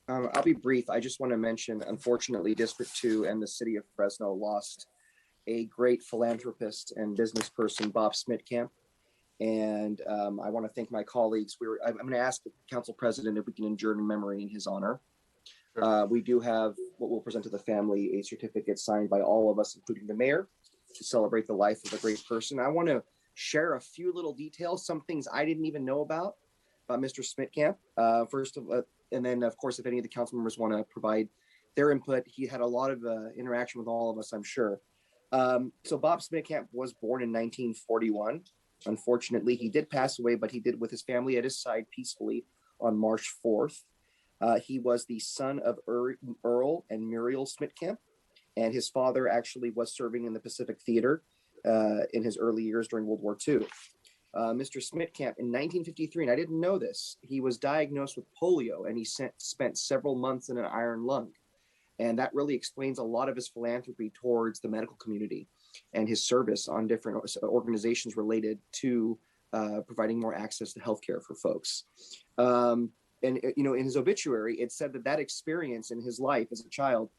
I'll be brief. I just want to mention, unfortunately, District 2 and the city of Fresno lost a great philanthropist and business person, Bob Smitkamp. And I want to thank my colleagues. I'm going to ask the council president if we can adjourn in memory in his honor. Sure. We do have what we'll present to the family, a certificate signed by all of us, including the mayor, to celebrate the life of a great person. I want to share a few little details, some things I didn't even know about Mr. Smitkamp. And then, of course, if any of the council members want to provide their input, he had a lot of interaction with all of us, I'm sure. So Bob Smitkamp was born in 1941. Unfortunately, he did pass away, but he did with his family at his side peacefully on March 4th. He was the son of Earl and Muriel Smitkamp, and his father actually was serving in the Pacific Theater in his early years during World War II. Mr. Smitkamp in 1953, and I didn't know this, he was diagnosed with polio, and he spent several months in an iron lung. And that really explains a lot of his philanthropy towards the medical community and his service on different organizations related to providing more access to healthcare for folks. And in his obituary, it said that experience in his life as a child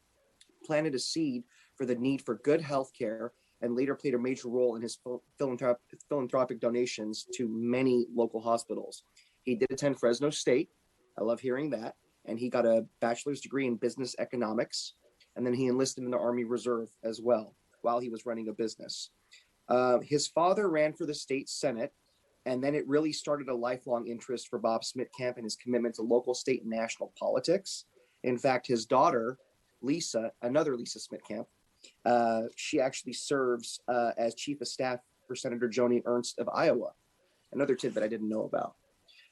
planted a seed for the need for good healthcare, and later played a major role in his philanthropic donations to many local hospitals. He did attend Fresno State. I love hearing that. And he got a bachelor's degree in business economics. And then he enlisted in the Army Reserve as well while he was running a business. His father ran for the state Senate. And then it really started a lifelong interest for Bob Smitkamp and his commitment to local, state, and national politics. In fact, his daughter, Lisa, another Lisa Smitkamp, she actually serves as chief of staff for Senator Joni Ernst of Iowa. Another tidbit I didn't know about.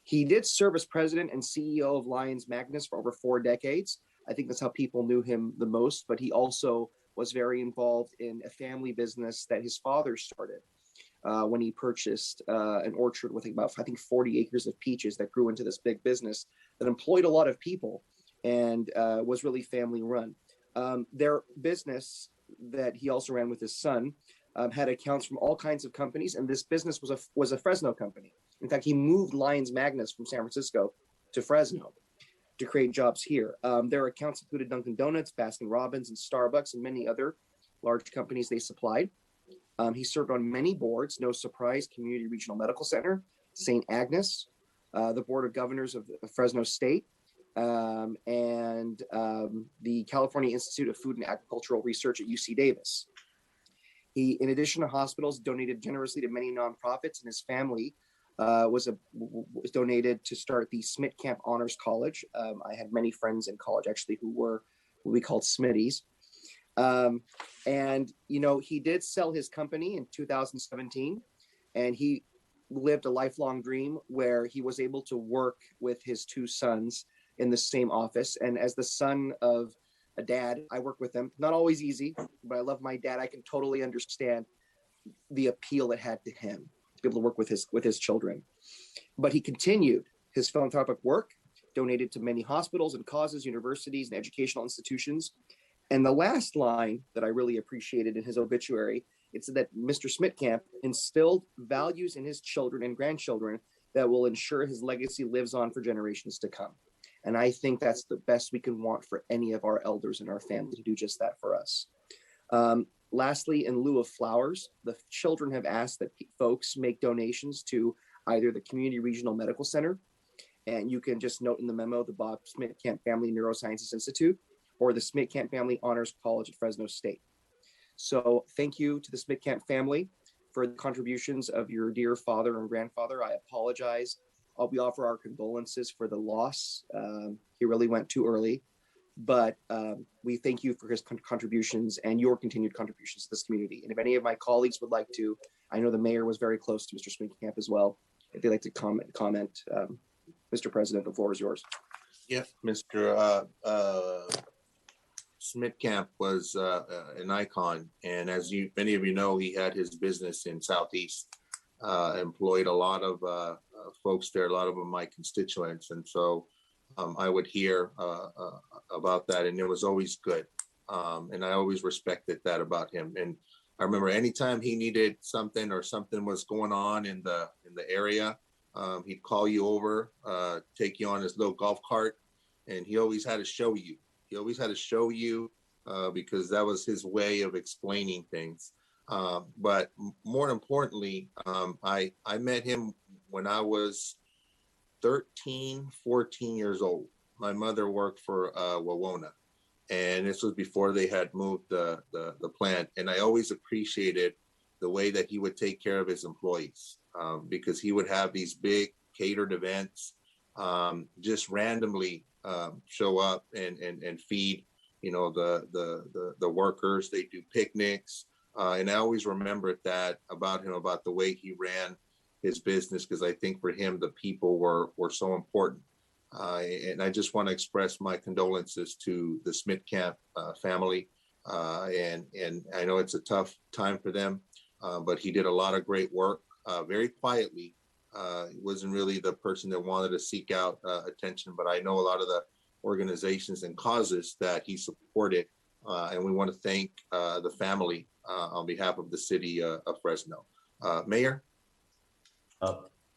He did serve as president and CEO of Lions Magnus for over 4 decades. I think that's how people knew him the most, but he also was very involved in a family business that his father started when he purchased an orchard with about, 40 acres of peaches that grew into this big business that employed a lot of people and was really family run. Their business that he also ran with his son had accounts from all kinds of companies, and this business was a Fresno company. In fact, he moved Lions Magnus from San Francisco to Fresno to create jobs here. Their accounts included Dunkin' Donuts, Baskin Robbins, and Starbucks, and many other large companies they supplied. He served on many boards, no surprise, Community Regional Medical Center, St. Agnes, the Board of Governors of Fresno State, and the California Institute of Food and Agricultural Research at UC Davis. He, in addition to hospitals, donated generously to many nonprofits, and his family was donated to start the Smitkamp Honors College. I had many friends in college actually who were what we called Smitties. And he did sell his company in 2017, and he lived a lifelong dream where he was able to work with his 2 sons in the same office. And as the son of a dad, I work with him. Not always easy, but I love my dad. I can totally understand the appeal it had to him to be able to work with his children. But he continued his philanthropic work, donated to many hospitals and causes, universities, and educational institutions. And the last line that I really appreciated in his obituary, it said that Mr. Smitkamp instilled values in his children and grandchildren that will ensure his legacy lives on for generations to come. And I think that's the best we can want for any of our elders in our family, to do just that for us. Lastly, in lieu of flowers, the children have asked that folks make donations to either the Community Regional Medical Center, and you can just note in the memo, the Bob Smitkamp Family Neurosciences Institute, or the Smitkamp Family Honors College at Fresno State. So thank you to the Smitkamp family for the contributions of your dear father and grandfather. I apologize. We offer our condolences for the loss. He really went too early, but we thank you for his contributions and your continued contributions to this community. And if any of my colleagues would like to, I know the mayor was very close to Mr. Smitkamp as well. If they'd like to comment, Mr. President, the floor is yours. Yes, Mr. Smitkamp was an icon, and as many of you know, he had his business in Southeast, employed a lot of folks there, a lot of them my constituents, and so I would hear about that, and it was always good, and I always respected that about him. And I remember anytime he needed something or something was going on in the area, he'd call you over, take you on his little golf cart, and he always had to show you. He always had to show you because that was his way of explaining things. But more importantly, I met him when I was 13, 14 years old. My mother worked for Wawona, and this was before they had moved the plant. And I always appreciated the way that he would take care of his employees because he would have these big catered events, just randomly show up and feed, you know, the workers. They do picnics, and I always remembered that about him, about the way he ran his business, because I think for him the people were so important. And I just want to express my condolences to the Smith Camp family. And I know it's a tough time for them, but he did a lot of great work very quietly. He wasn't really the person that wanted to seek out attention, but I know a lot of the organizations and causes that he supported. And we want to thank the family on behalf of the city of Fresno. Mayor?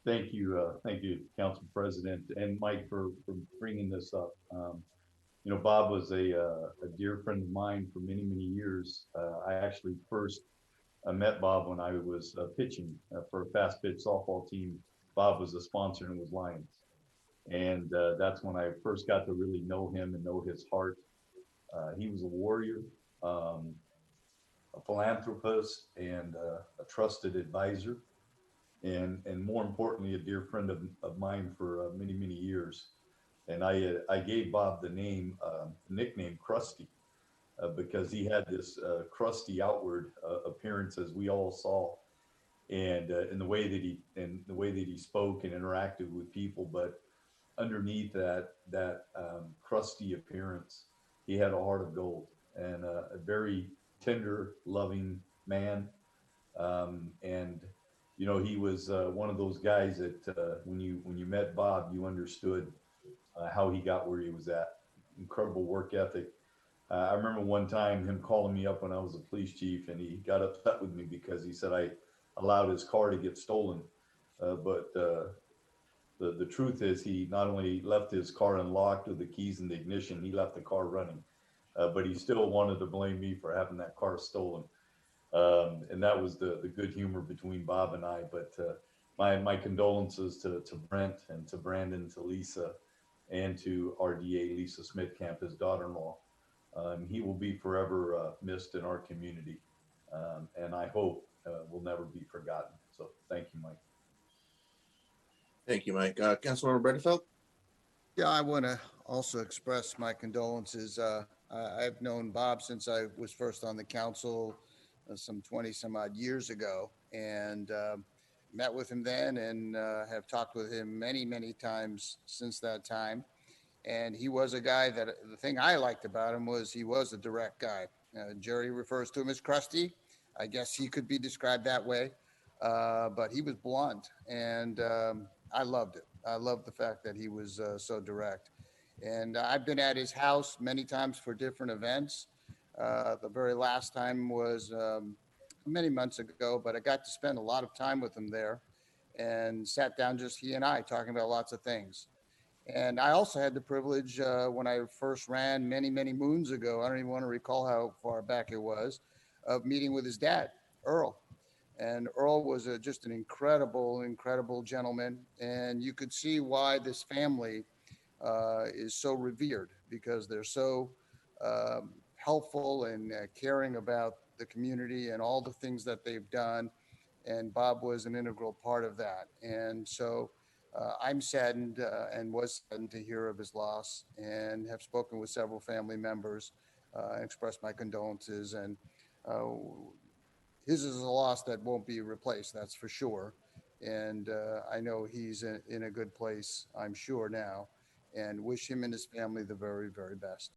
Thank you, Council President and Mike for bringing this up. You know, Bob was a dear friend of mine for many, many years. I actually first met Bob when I was pitching for a fast pitch softball team. Bob was the sponsor and was Lions. And that's when I first got to really know him and know his heart. He was a warrior, a philanthropist, and a trusted advisor. And more importantly, a dear friend of mine for many, many years. And I gave Bob the nickname Krusty, because he had this crusty outward appearance, as we all saw, and in the way that he spoke and interacted with people. But underneath that crusty appearance, he had a heart of gold and a very tender, loving man. And you know, he was one of those guys that when you met Bob, you understood how he got where he was at. Incredible work ethic. I remember one time him calling me up when I was a police chief, and he got upset with me because he said I allowed his car to get stolen. But the truth is, he not only left his car unlocked with the keys in the ignition, he left the car running. But he still wanted to blame me for having that car stolen. And that was the good humor between Bob and I. But my condolences to Brent and to Brandon, to Lisa, and to RDA Lisa Smith Camp, his daughter-in-law. He will be forever missed in our community, and I hope will never be forgotten. So thank you, Mike. Thank you, Mike. Councilmember Bredefeld? Yeah, I want to also express my condolences. I've known Bob since I was first on the council some 20 some odd years ago, and met with him then, and have talked with him many, many times since that time. And he was a guy that the thing I liked about him was he was a direct guy. Jerry refers to him as crusty. I guess he could be described that way, but he was blunt, and I loved it. I loved the fact that he was so direct. And I've been at his house many times for different events. The very last time was many months ago, but I got to spend a lot of time with him there and sat down, just he and I, talking about lots of things. And I also had the privilege when I first ran many, many moons ago, I don't even want to recall how far back it was, of meeting with his dad, Earl. And Earl was just an incredible, incredible gentleman. And you could see why this family is so revered, because they're so helpful and caring about the community and all the things that they've done. And Bob was an integral part of that. And so I'm saddened and was saddened to hear of his loss, and have spoken with several family members, expressed my condolences. And his is a loss that won't be replaced, that's for sure. And I know he's in a good place, I'm sure now, and wish him and his family the very, very best.